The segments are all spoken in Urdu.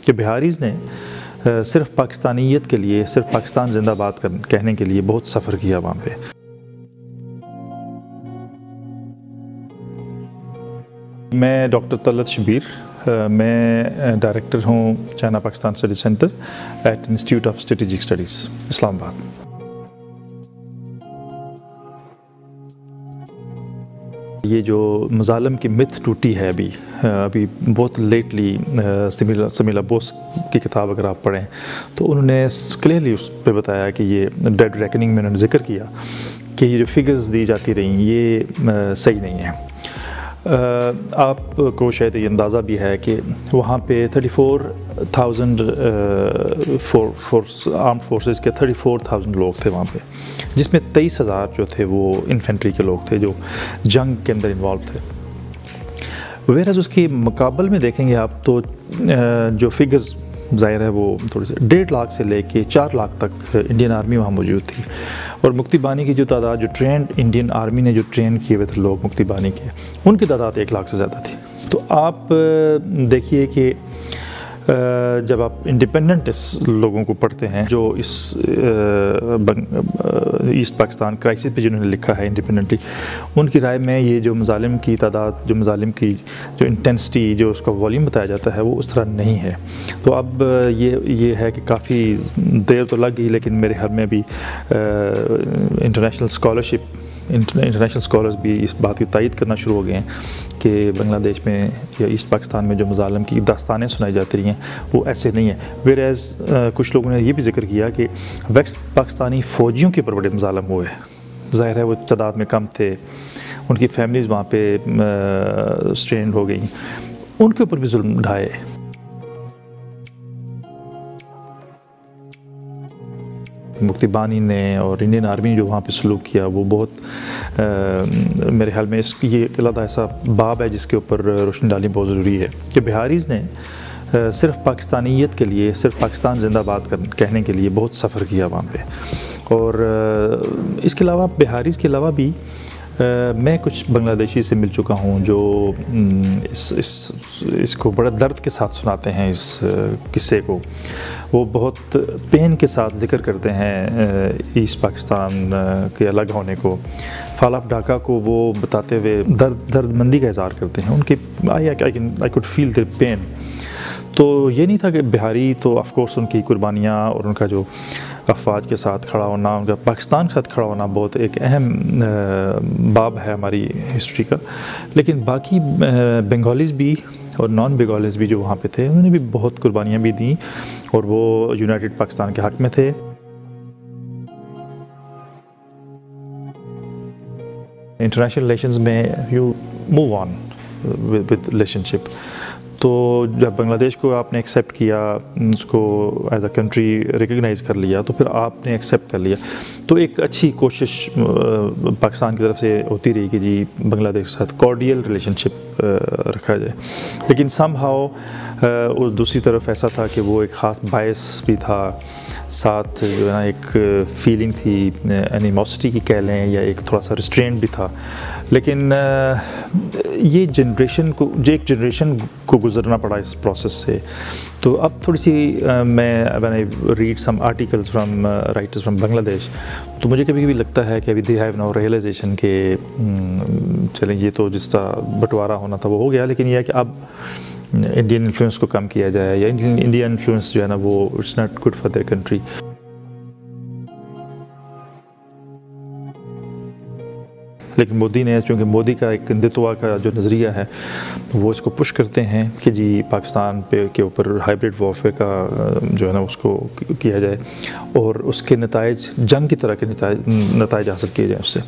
کہ بہاریز نے صرف پاکستانیت کے لیے، صرف پاکستان زندہ باد کہنے کے لیے بہت سفر کیا وہاں پہ۔ میں ڈاکٹر طلعت شبیر، میں ڈائریکٹر ہوں China Pakistan study centre at institute of strategic studies Islamabad. یہ جو مظالم کی متھ ٹوٹی ہے ابھی بہت لیٹلی، سمیلا بوس کی کتاب اگر آپ پڑھیں تو انہوں نے کلیئرلی اس پہ بتایا کہ یہ ڈیڈ ریکننگ میں انہوں نے ذکر کیا کہ یہ جو فگرز دی جاتی رہیں یہ صحیح نہیں ہے۔ آپ کو شاید یہ اندازہ بھی ہے کہ وہاں پہ 34,000 آرمڈ فورسز کے 34,000 لوگ تھے وہاں پہ، جس میں 23,000 جو تھے وہ انفینٹری کے لوگ تھے جو جنگ کے اندر انوالو تھے۔ ویئرز اس کے مقابل میں دیکھیں گے آپ تو جو فگرز ظاہر ہے وہ تھوڑی سی 1.5 لاکھ سے لے کے 4 لاکھ تک انڈین آرمی وہاں موجود تھی، اور مکتی بانی کی جو تعداد، جو ٹرینڈ انڈین آرمی نے جو ٹرین کیے ہوئے تھے لوگ مکتی بانی کے، ان کی تعداد 1 لاکھ سے زیادہ تھی۔ تو آپ دیکھیے کہ جب آپ انڈیپینڈنٹ لوگوں کو پڑھتے ہیں جو اس ایسٹ پاکستان کرائسس پہ جنہوں نے لکھا ہے انڈیپینڈنٹلی، ان کی رائے میں یہ جو مظالم کی تعداد، جو مظالم کی جو انٹینسٹی، جو اس کا والیوم بتایا جاتا ہے وہ اس طرح نہیں ہے۔ تو اب یہ ہے کہ کافی دیر تو لگ گئی، لیکن میرے خیال میں بھی انٹرنیشنل اسکالرز بھی اس بات کی تائید کرنا شروع ہو گئے ہیں کہ بنگلہ دیش میں یا ایسٹ پاکستان میں جو مظالم کی داستانیں سنائی جاتی رہی ہیں وہ ایسے نہیں ہیں۔ ویئر کچھ لوگوں نے یہ بھی ذکر کیا کہ ویسٹ پاکستانی فوجیوں کے اوپر بڑے مظالم ہوئے، ظاہر ہے وہ تعداد میں کم تھے، ان کی فیملیز وہاں پہ اسٹرینڈ ہو گئیں، ان کے اوپر بھی ظلم ڈھائے۔ مکتی بانی نے اور انڈین آرمی نے جو وہاں پہ سلوک کیا وہ بہت میرے خیال میں یہ علیحدہ ایسا باب ہے جس کے اوپر روشنی ڈالنی بہت ضروری ہے کہ بہاریز نے صرف پاکستانیت کے لیے، صرف پاکستان زندہ باد کہنے کے لیے بہت سفر کیا وہاں پہ۔ اور اس کے علاوہ بہاریز کے علاوہ بھی میں کچھ بنگلہ دیشی سے مل چکا ہوں جو اس کو بڑا درد کے ساتھ سناتے ہیں، اس قصے کو وہ بہت پین کے ساتھ ذکر کرتے ہیں ایسٹ پاکستان کے الگ ہونے کو، فال آف ڈھاکہ کو وہ بتاتے ہوئے درد مندی کا اظہار کرتے ہیں، ان کی I could feel their pain۔ تو یہ نہیں تھا کہ بہاری تو آف کورس ان کی قربانیاں اور ان کا جو افواج کے ساتھ کھڑا ہونا، ان کا پاکستان کے ساتھ کھڑا ہونا بہت ایک اہم باب ہے ہماری ہسٹری کا، لیکن باقی بنگالیز بھی اور نان بنگالیز بھی جو وہاں پہ تھے انہوں نے بھی بہت قربانیاں بھی دیں، اور وہ یونائٹڈ پاکستان کے حق میں تھے۔ انٹرنیشنل ریلیشنز میں you move on with relationship, تو جب بنگلہ دیش کو آپ نے ایکسیپٹ کیا، اس کو ایز اے کنٹری ریکگنائز کر لیا، تو پھر آپ نے ایکسیپٹ کر لیا، تو ایک اچھی کوشش پاکستان کی طرف سے ہوتی رہی کہ جی بنگلہ دیش کے ساتھ کارڈیل ریلیشن شپ رکھا جائے، لیکن سم ہاؤ دوسری طرف ایسا تھا کہ وہ ایک خاص باعث بھی تھا، ساتھ جو ہے نا ایک فیلنگ تھی اینیموسٹی کی کہہ لیں، یا ایک تھوڑا سا ریسٹرینٹ بھی تھا، لیکن یہ ایک جنریشن کو گزرنا پڑا اس پروسیس سے۔ تو اب تھوڑی سی میں when I read some articles from writers from بنگلہ دیش، تو مجھے کبھی کبھی لگتا ہے کہ ابھی they have now realization کہ چلیں یہ تو جس طرح بٹوارا ہونا تھا وہ ہو گیا، لیکن یہ ہے کہ اب انڈین انفلوئنس کو کم کیا جائے، یا انڈین انفلوئنس جو ہے نا وہ it's not good for their country. لیکن مودی نے، چونکہ مودی کا ایک ہندتوا کا جو نظریہ ہے وہ اس کو پش کرتے ہیں کہ جی پاکستان کے اوپر ہائبرڈ وارفیئر کا جو ہے نا اس کو کیا جائے، اور اس کے نتائج جنگ کی طرح کے نتائج حاصل کیے جائیں اس سے۔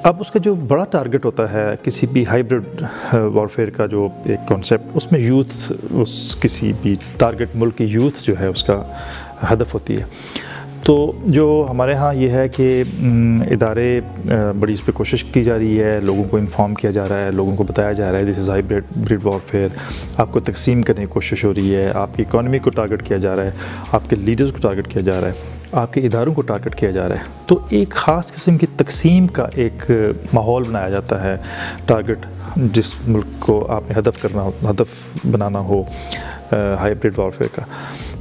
اب اس کا جو بڑا ٹارگٹ ہوتا ہے کسی بھی ہائبرڈ وارفیئر کا جو ایک کانسیپٹ، اس میں یوتھ، اس کسی بھی ٹارگٹ ملک کی یوتھ جو ہے اس کا ہدف ہوتی ہے۔ تو جو ہمارے ہاں یہ ہے کہ ادارے بڑی اس پہ کوشش کی جا رہی ہے، لوگوں کو انفارم کیا جا رہا ہے، لوگوں کو بتایا جا رہا ہے دس از ہائبرڈ وارفیئر، آپ کو تقسیم کرنے کی کوشش ہو رہی ہے، آپ کی اکانومی کو ٹارگٹ کیا جا رہا ہے، آپ کے لیڈرز کو ٹارگٹ کیا جا رہا ہے، آپ کے اداروں کو ٹارگٹ کیا جا رہا ہے۔ تو ایک خاص قسم کی تقسیم کا ایک ماحول بنایا جاتا ہے، ٹارگٹ جس ملک کو آپ نے ہدف بنانا ہو، ہائبرڈ وارفیئر کا.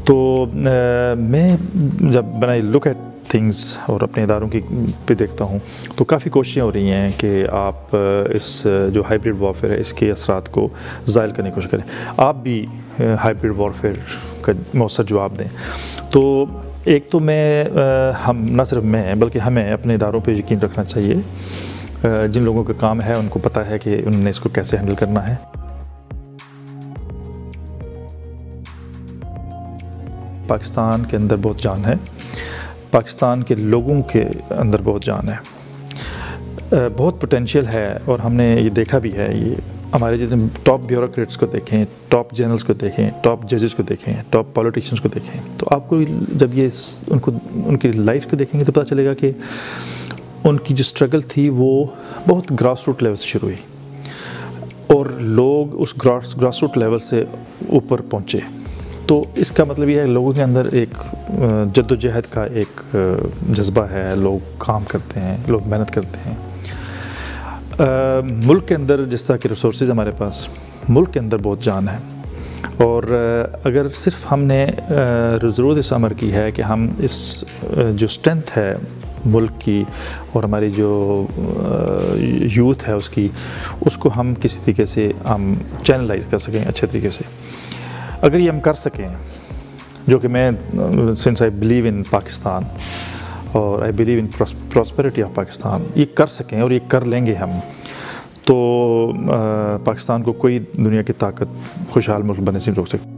تو میں جب when I look at things اور اپنے اداروں کی پہ دیکھتا ہوں تو کافی کوششیں ہو رہی ہیں کہ آپ اس جو ہائبرڈ وارفیئر ہے اس کے اثرات کو زائل کرنے کی کوشش کریں. آپ بھی ہائبرڈ وارفیئر کا مؤثر جواب دیں. تو ایک تو ہم نہ صرف میں بلکہ ہمیں اپنے اداروں پہ یقین رکھنا چاہیے. جن لوگوں کا کام ہے ان کو پتہ ہے کہ انہوں نے اس کو کیسے ہینڈل کرنا ہے. پاکستان کے اندر بہت جان ہے, پاکستان کے لوگوں کے اندر بہت جان ہے, بہت پوٹینشیل ہے. اور ہم نے یہ دیکھا بھی ہے, یہ ہمارے جتنے ٹاپ بیوروکریٹس کو دیکھیں, ٹاپ جنرلز کو دیکھیں, ٹاپ ججز کو دیکھیں, ٹاپ پولیٹیشنز کو دیکھیں, تو آپ کو جب یہ ان کی لائف کو دیکھیں گے تو پتہ چلے گا کہ ان کی جو اسٹرگل تھی وہ بہت گراس روٹ لیول سے شروع ہوئی اور لوگ اس گراس روٹ لیول سے اوپر پہنچے. تو اس کا مطلب یہ ہے لوگوں کے اندر ایک جد و جہد کا ایک جذبہ ہے, لوگ کام کرتے ہیں, لوگ محنت کرتے ہیں. ملک کے اندر جس طرح کے ریسورسز ہمارے پاس, ملک کے اندر بہت جان ہے. اور اگر صرف ہم نے ضرورت اس عمر کی ہے کہ ہم اس جو اسٹرینتھ ہے ملک کی اور ہماری جو یوتھ ہے اس کو ہم کسی طریقے سے ہم چینلائز کر سکیں اچھے طریقے سے. اگر یہ ہم کر سکیں, جو کہ میں sense I believe in Pakistan اور I believe in prosperity of Pakistan, یہ کر سکیں اور یہ کر لیں گے ہم, تو پاکستان کو کوئی دنیا کی طاقت خوشحال ملک بننے سے نہیں روک سکتی.